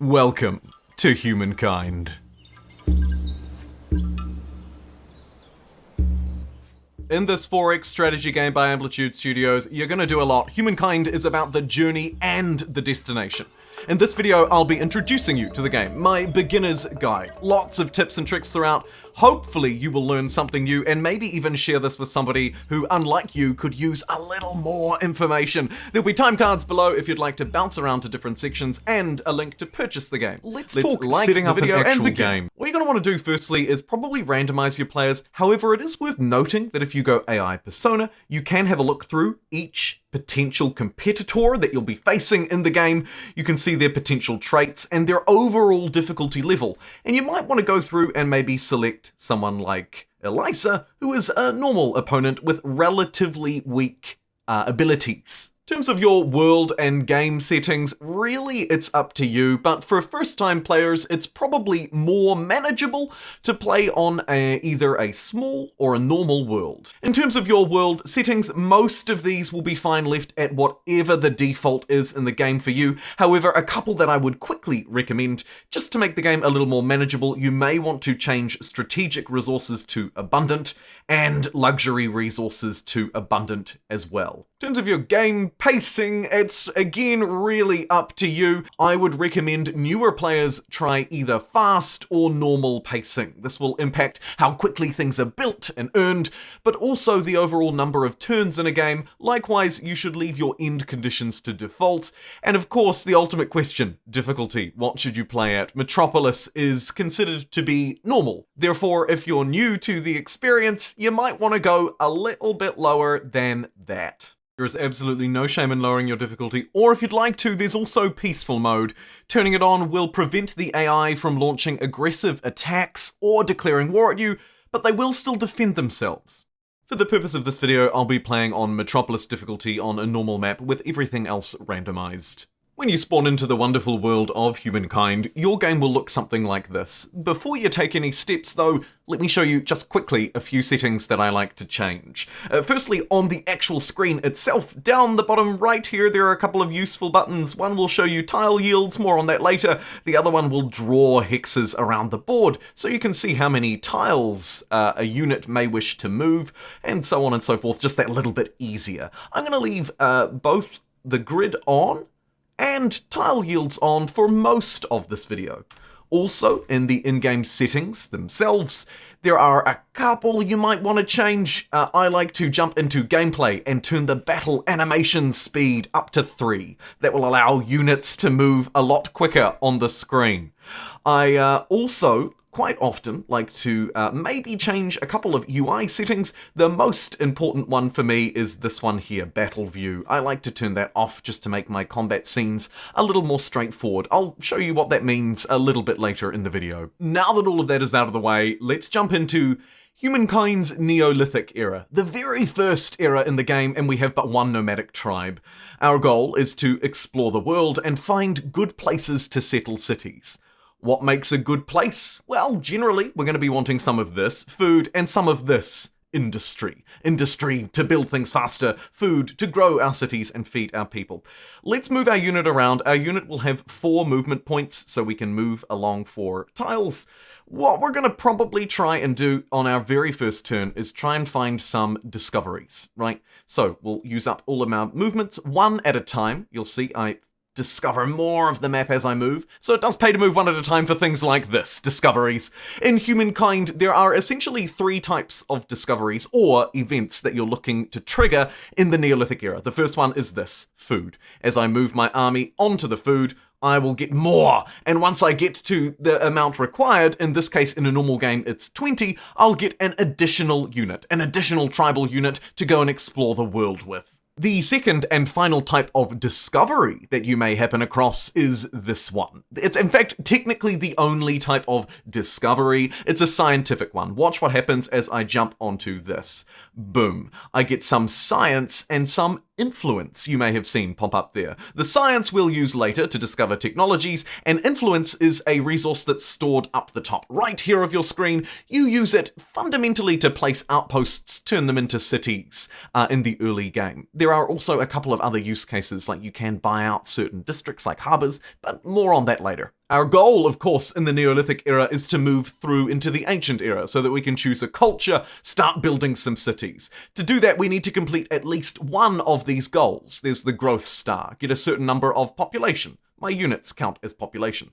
Welcome to Humankind. In this 4X strategy game by Amplitude Studios, you're gonna do a lot. Humankind is about the journey and the destination. In this video, I'll be introducing you to the game, my beginner's guide. Lots of tips and tricks throughout. Hopefully you will learn something new and maybe even share this with somebody who, unlike you, could use a little more information. There'll be time cards below if you'd like to bounce around to different sections and a link to purchase the game. Let's talk setting up an actual game. What you're going to want to do firstly is probably randomize your players. However, it is worth noting that if you go AI persona, you can have a look through each potential competitor that you'll be facing in the game. You can see their potential traits and their overall difficulty level. And you might want to go through and maybe select someone like Elisa, who is a normal opponent with relatively weak abilities. In terms of your world and game settings, really it's up to you, but for first-time players, it's probably more manageable to play on either a small or a normal world. In terms of your world settings, most of these will be fine left at whatever the default is in the game for you. However, a couple that I would quickly recommend, just to make the game a little more manageable, you may want to change strategic resources to abundant and luxury resources to abundant as well. In terms of your game pacing, it's again really up to you. I would recommend newer players try either fast or normal pacing. This will impact how quickly things are built and earned, but also the overall number of turns in a game. Likewise, you should leave your end conditions to default. And of course, the ultimate question, difficulty. What should you play at? Metropolis is considered to be normal. Therefore, if you're new to the experience, you might want to go a little bit lower than that. There is absolutely no shame in lowering your difficulty, or if you'd like to, there's also peaceful mode. Turning it on will prevent the AI from launching aggressive attacks or declaring war at you, but they will still defend themselves. For the purpose of this video, I'll be playing on Metropolis difficulty on a normal map with everything else randomized. When you spawn into the wonderful world of Humankind, your game will look something like this. Before you take any steps though, let me show you just quickly a few settings that I like to change. Firstly, on the actual screen itself, down the bottom right here, there are a couple of useful buttons. One will show you tile yields, more on that later. The other one will draw hexes around the board, so you can see how many tiles a unit may wish to move, and so on and so forth, just that little bit easier. I'm going to leave both the grid on and tile yields on for most of this video. Also, in the in-game settings themselves, there are a couple you might want to change. I like to jump into gameplay and turn the battle animation speed up to 3. That will allow units to move a lot quicker on the screen. I also quite often like to maybe change a couple of UI settings. The most important one for me is this one here, Battle View. I like to turn that off just to make my combat scenes a little more straightforward. I'll show you what that means a little bit later in the video. Now that all of that is out of the way, let's jump into Humankind's Neolithic era, the very first era in the game, and we have but one nomadic tribe. Our goal is to explore the world and find good places to settle cities. What makes a good place? Well, generally, we're going to be wanting some of this, food, and some of this, industry. Industry to build things faster, food to grow our cities and feed our people. Let's move our unit around. Our unit will have 4 movement points, so we can move along 4 tiles. What we're going to probably try and do on our very first turn is try and find some discoveries, right? So we'll use up all of our movements, one at a time. You'll see I discover more of the map as I move, so it does pay to move one at a time for things like this, discoveries. In Humankind, there are essentially 3 types of discoveries or events that you're looking to trigger in the Neolithic era. The first one is this, food. As I move my army onto the food, I will get more, and once I get to the amount required, in this case in a normal game it's 20, I'll get an additional unit, an additional tribal unit to go and explore the world with. The second and final type of discovery that you may happen across is this one. It's in fact technically the only type of discovery. It's a scientific one. Watch what happens as I jump onto this. Boom. I get some science and some influence you may have seen pop up there. The science we'll use later to discover technologies, and influence is a resource that's stored up the top right here of your screen. You use it fundamentally to place outposts, turn them into cities in the early game. There are also a couple of other use cases, like you can buy out certain districts like harbors, but more on that later. Our goal, of course, in the Neolithic era is to move through into the Ancient era so that we can choose a culture, start building some cities. To do that, we need to complete at least one of these goals. There's the growth star, get a certain number of population. My units count as population.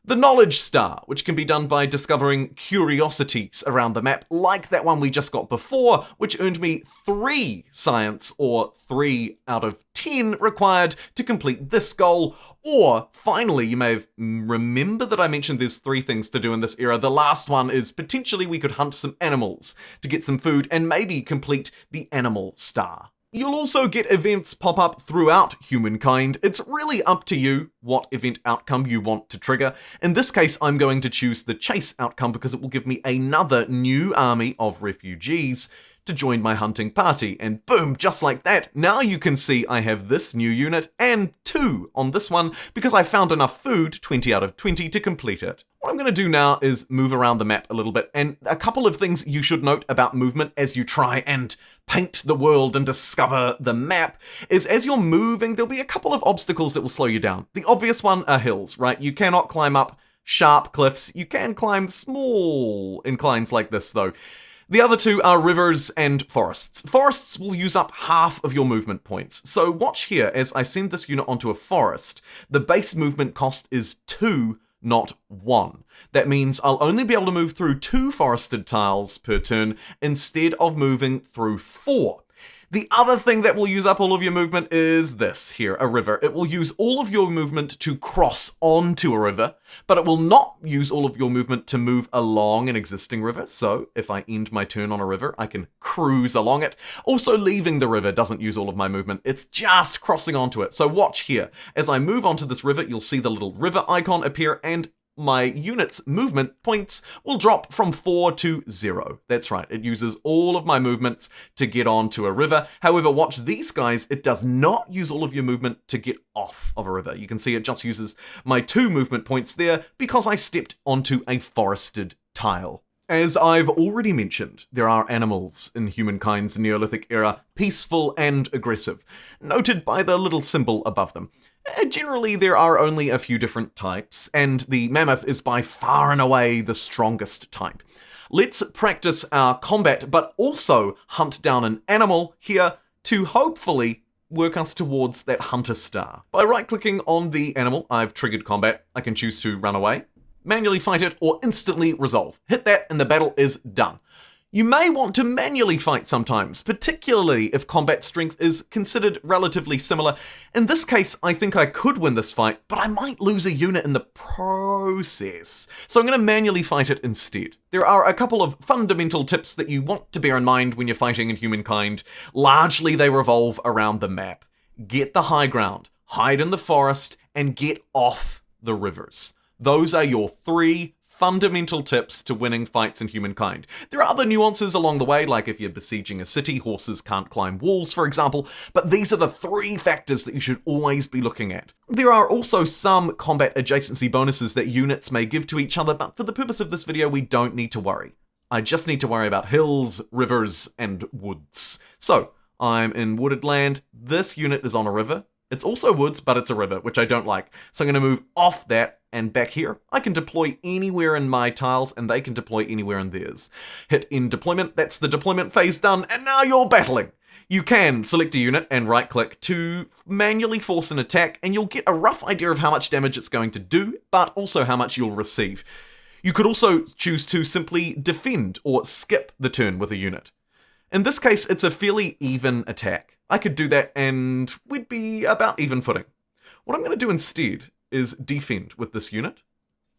The knowledge star, which can be done by discovering curiosities around the map, like that one we just got before, which earned me 3 science, or 3 out of 10 required to complete this goal. Or, finally, you may have remembered that I mentioned there's 3 things to do in this era. The last one is potentially we could hunt some animals to get some food and maybe complete the animal star. You'll also get events pop up throughout Humankind. It's really up to you what event outcome you want to trigger. In this case, I'm going to choose the chase outcome because it will give me another new army of refugees to join my hunting party. And boom, just like that, now you can see I have this new unit and 2 on this one because I found enough food, 20 out of 20, to complete it. What I'm going to do now is move around the map a little bit, and a couple of things you should note about movement as you try and paint the world and discover the map is as you're moving, there'll be a couple of obstacles that will slow you down. The obvious one are hills, right? You cannot climb up sharp cliffs. You can climb small inclines like this, though. The other 2 are rivers and forests. Forests will use up half of your movement points. So watch here as I send this unit onto a forest. The base movement cost is 2, not 1. That means I'll only be able to move through 2 forested tiles per turn instead of moving through 4. The other thing that will use up all of your movement is this here, a river. It will use all of your movement to cross onto a river, but it will not use all of your movement to move along an existing river. So if I end my turn on a river, I can cruise along it. Also, leaving the river doesn't use all of my movement. It's just crossing onto it. So watch here. As I move onto this river, you'll see the little river icon appear, and my unit's movement points will drop from 4 to 0. That's right, it uses all of my movements to get onto a river. However, watch these guys, it does not use all of your movement to get off of a river. You can see it just uses my 2 movement points there because I stepped onto a forested tile. As I've already mentioned, there are animals in Humankind's Neolithic era, peaceful and aggressive, noted by the little symbol above them. Generally, there are only a few different types, and the mammoth is by far and away the strongest type. Let's practice our combat, but also hunt down an animal here to hopefully work us towards that hunter star. By right-clicking on the animal, I've triggered combat. I can choose to run away, manually fight it, or instantly resolve. Hit that and the battle is done. You may want to manually fight sometimes, particularly if combat strength is considered relatively similar. In this case, I think I could win this fight, but I might lose a unit in the process. So I'm going to manually fight it instead. There are a couple of fundamental tips that you want to bear in mind when you're fighting in Humankind. Largely, they revolve around the map. Get the high ground, hide in the forest, and get off the rivers. Those are your 3 fundamental tips to winning fights in Humankind. There are other nuances along the way, like if you're besieging a city, horses can't climb walls, for example, but these are the 3 factors that you should always be looking at. There are also some combat adjacency bonuses that units may give to each other, but for the purpose of this video, we don't need to worry. I just need to worry about hills, rivers, and woods. So, I'm in wooded land. This unit is on a river. It's also woods, but it's a river, which I don't like. So I'm going to move off that and back here. I can deploy anywhere in my tiles, and they can deploy anywhere in theirs. Hit end deployment. That's the deployment phase done, and now you're battling. You can select a unit and right-click to manually force an attack, and you'll get a rough idea of how much damage it's going to do, but also how much you'll receive. You could also choose to simply defend or skip the turn with a unit. In this case, it's a fairly even attack. I could do that and we'd be about even footing. What I'm going to do instead is defend with this unit.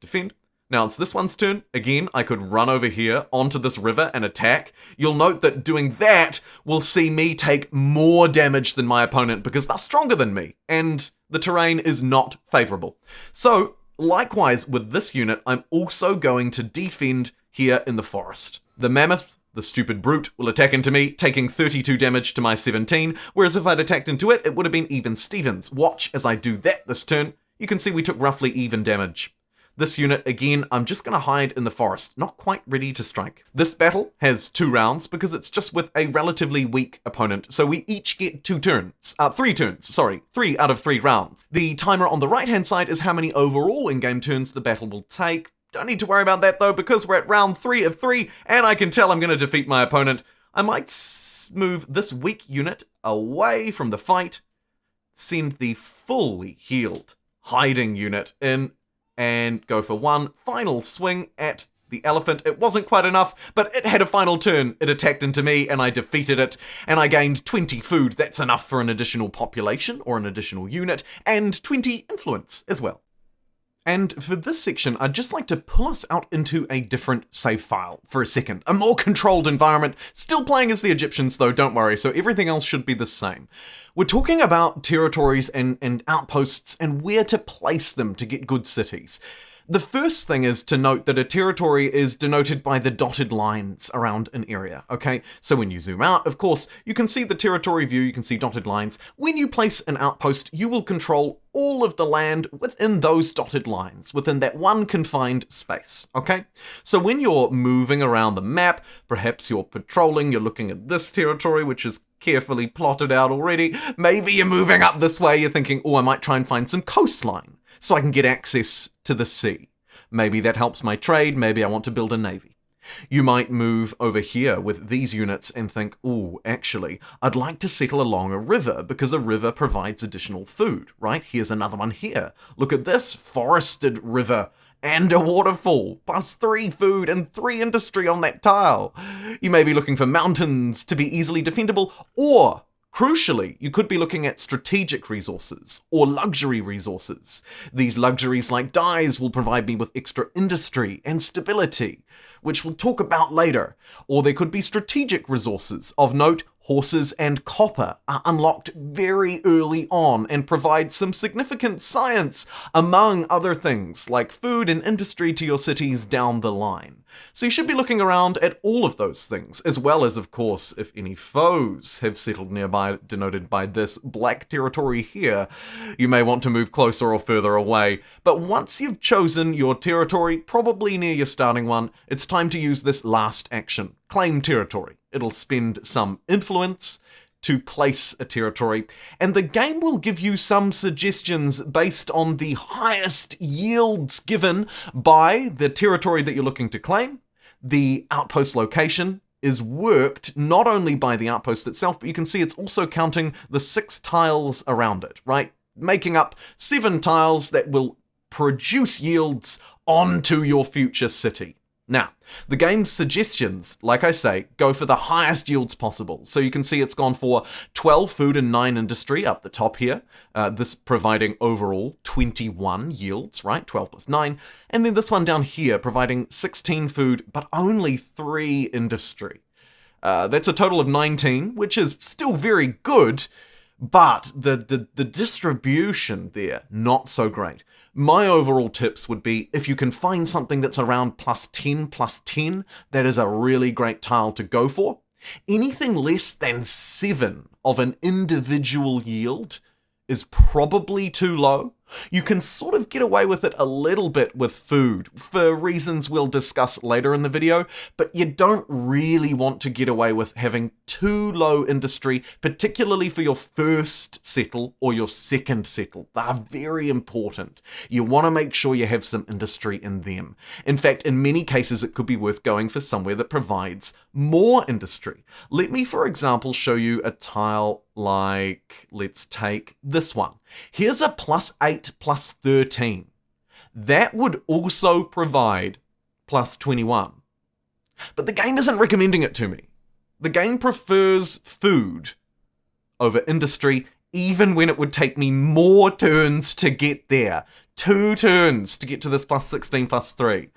Defend. Now it's this one's turn. Again, I could run over here onto this river and attack. You'll note that doing that will see me take more damage than my opponent because they're stronger than me, and the terrain is not favorable. So, likewise with this unit, I'm also going to defend here in the forest. The mammoth, the stupid brute, will attack into me, taking 32 damage to my 17, whereas if I'd attacked into it, it would have been even Stevens. Watch as I do that this turn. You can see we took roughly even damage. This unit, again, I'm just going to hide in the forest, not quite ready to strike. This battle has 2 rounds because it's just with a relatively weak opponent, so we each get 3 turns, 3 out of 3 rounds. The timer on the right-hand side is how many overall in-game turns the battle will take. Don't need to worry about that though, because we're at round 3 of 3, and I can tell I'm going to defeat my opponent. I might move this weak unit away from the fight, send the fully healed hiding unit in, and go for one final swing at the elephant. It wasn't quite enough, but it had a final turn. It attacked into me, and I defeated it, and I gained 20 food. That's enough for an additional population, or an additional unit, and 20 influence as well. And for this section, I'd just like to pull us out into a different save file for a second. A more controlled environment, still playing as the Egyptians though, don't worry, so everything else should be the same. We're talking about territories and outposts and where to place them to get good cities. The first thing is to note that a territory is denoted by the dotted lines around an area, okay? So when you zoom out, of course, you can see the territory view, you can see dotted lines. When you place an outpost, you will control all of the land within those dotted lines, within that one confined space, okay? So when you're moving around the map, perhaps you're patrolling, you're looking at this territory, which is carefully plotted out already. Maybe you're moving up this way, you're thinking, oh, I might try and find some coastline so I can get access to the sea. Maybe that helps my trade, maybe I want to build a navy. You might move over here with these units and think, oh, actually, I'd like to settle along a river because a river provides additional food, right? Here's another one here. Look at this forested river and a waterfall, plus 3 food and 3 industry on that tile. You may be looking for mountains to be easily defendable, or crucially, you could be looking at strategic resources or luxury resources. These luxuries like dyes will provide me with extra industry and stability, which we'll talk about later. Or there could be strategic resources. Of note, horses and copper are unlocked very early on and provide some significant science, among other things like food and industry to your cities down the line. So you should be looking around at all of those things, as well as, of course, if any foes have settled nearby, denoted by this black territory here, you may want to move closer or further away. But once you've chosen your territory, probably near your starting one, it's time to use this last action, claim territory. It'll spend some influence to place a territory, and the game will give you some suggestions based on the highest yields given by the territory that you're looking to claim. The outpost location is worked not only by the outpost itself, but you can see it's also counting the 6 tiles around it, right? Making up 7 tiles that will produce yields onto your future city. Now, the game's suggestions, like I say, go for the highest yields possible. So you can see it's gone for 12 food and 9 industry up the top here. This providing overall 21 yields, right? 12 plus 9. And then this one down here providing 16 food, but only 3 industry. That's a total of 19, which is still very good, but the distribution there, not so great. My overall tips would be, if you can find something that's around plus 10, that is a really great tile to go for. Anything less than 7 of an individual yield is probably too low. You can sort of get away with it a little bit with food, for reasons we'll discuss later in the video, but you don't really want to get away with having too low industry, particularly for your first settle or your second settle. They're very important. You want to make sure you have some industry in them. In fact, in many cases, it could be worth going for somewhere that provides more industry. Let me, for example, show you a tile like, let's take this one. Here's a plus 8, plus 13. That would also provide plus 21. But the game isn't recommending it to me. The game prefers food over industry, even when it would take me more turns to get there. 2 turns to get to this plus 16, plus 3.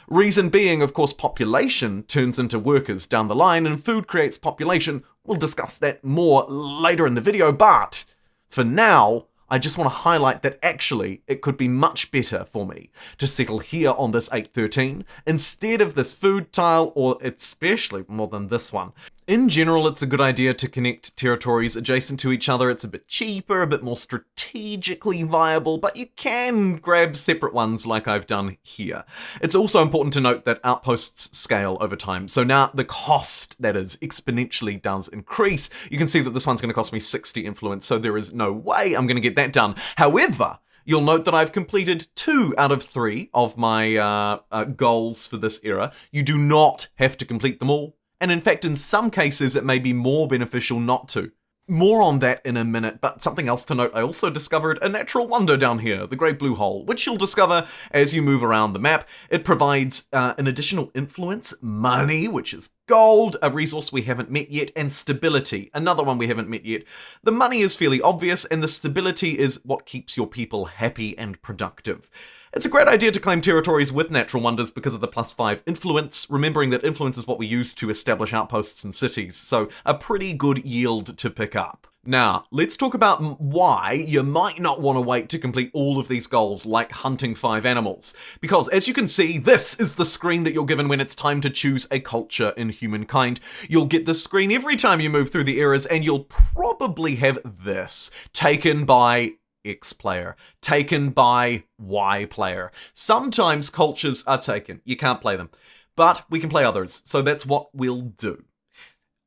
Reason being, of course, population turns into workers down the line, and food creates population. We'll discuss that more later in the video, but for now, I just want to highlight that actually it could be much better for me to settle here on this 813 instead of this food tile, or especially more than this one. In general, it's a good idea to connect territories adjacent to each other. It's a bit cheaper, a bit more strategically viable, but you can grab separate ones like I've done here. It's also important to note that outposts scale over time. So now the cost, that is, exponentially does increase. You can see that this one's going to cost me 60 influence, so there is no way I'm going to get that done. However, you'll note that I've completed 2 out of 3 of my goals for this era. You do not have to complete them all. And in fact, in some cases, it may be more beneficial not to. More on that in a minute, but something else to note, I also discovered a natural wonder down here, the Great Blue Hole, which you'll discover as you move around the map. It provides an additional influence, money, which is gold, a resource we haven't met yet, and stability, another one we haven't met yet. The money is fairly obvious, and the stability is what keeps your people happy and productive. It's a great idea to claim territories with natural wonders because of the +5 influence, remembering that influence is what we use to establish outposts and cities, so a pretty good yield to pick up. Now, let's talk about why you might not want to wait to complete all of these goals, like hunting 5 animals. Because, as you can see, this is the screen that you're given when it's time to choose a culture in Humankind. You'll get this screen every time you move through the eras, and you'll probably have this, taken by X player, taken by Y player. Sometimes cultures are taken, you can't play them, but we can play others, so that's what we'll do.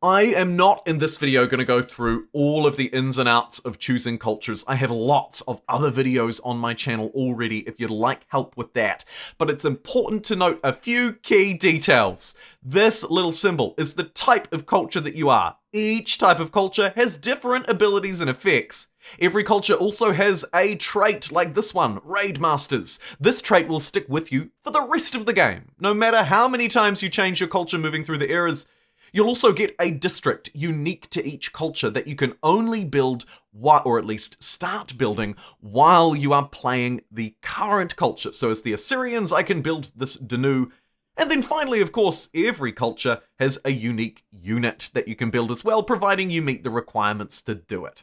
I am not in this video going to go through all of the ins and outs of choosing cultures. I have lots of other videos on my channel already if you'd like help with that. But it's important to note a few key details. This little symbol is the type of culture that you are. Each type of culture has different abilities and effects. Every culture also has a trait like this one, Raid Masters. This trait will stick with you for the rest of the game. No matter how many times you change your culture moving through the eras, you'll also get a district unique to each culture that you can only build, or at least start building, while you are playing the current culture. So as the Assyrians, I can build this Danu. And then finally, of course, every culture has a unique unit that you can build as well, providing you meet the requirements to do it.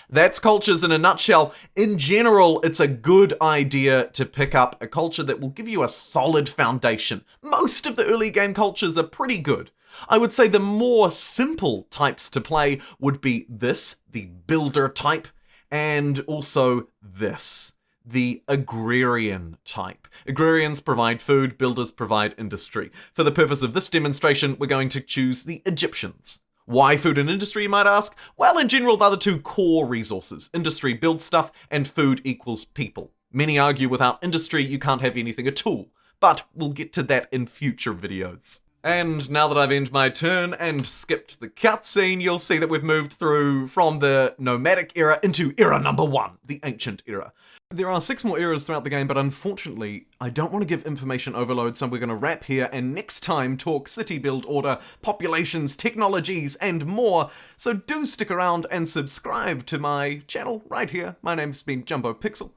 That's cultures in a nutshell. In general, it's a good idea to pick up a culture that will give you a solid foundation. Most of the early game cultures are pretty good. I would say the more simple types to play would be this, the builder type, and also this, the agrarian type. Agrarians provide food, builders provide industry. For the purpose of this demonstration, we're going to choose the Egyptians. Why food and industry, you might ask? Well, in general, they're the 2 core resources. Industry builds stuff, and food equals people. Many argue without industry, you can't have anything at all. But we'll get to that in future videos. And now that I've ended my turn and skipped the cutscene, you'll see that we've moved through from the nomadic era into era number 1, the ancient era. There are 6 more eras throughout the game, but unfortunately, I don't want to give information overload, so we're going to wrap here and next time talk city build order, populations, technologies, and more. So do stick around and subscribe to my channel right here. My name's been JumboPixel.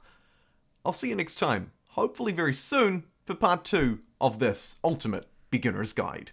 I'll see you next time, hopefully very soon, for part 2 of this ultimate beginner's guide.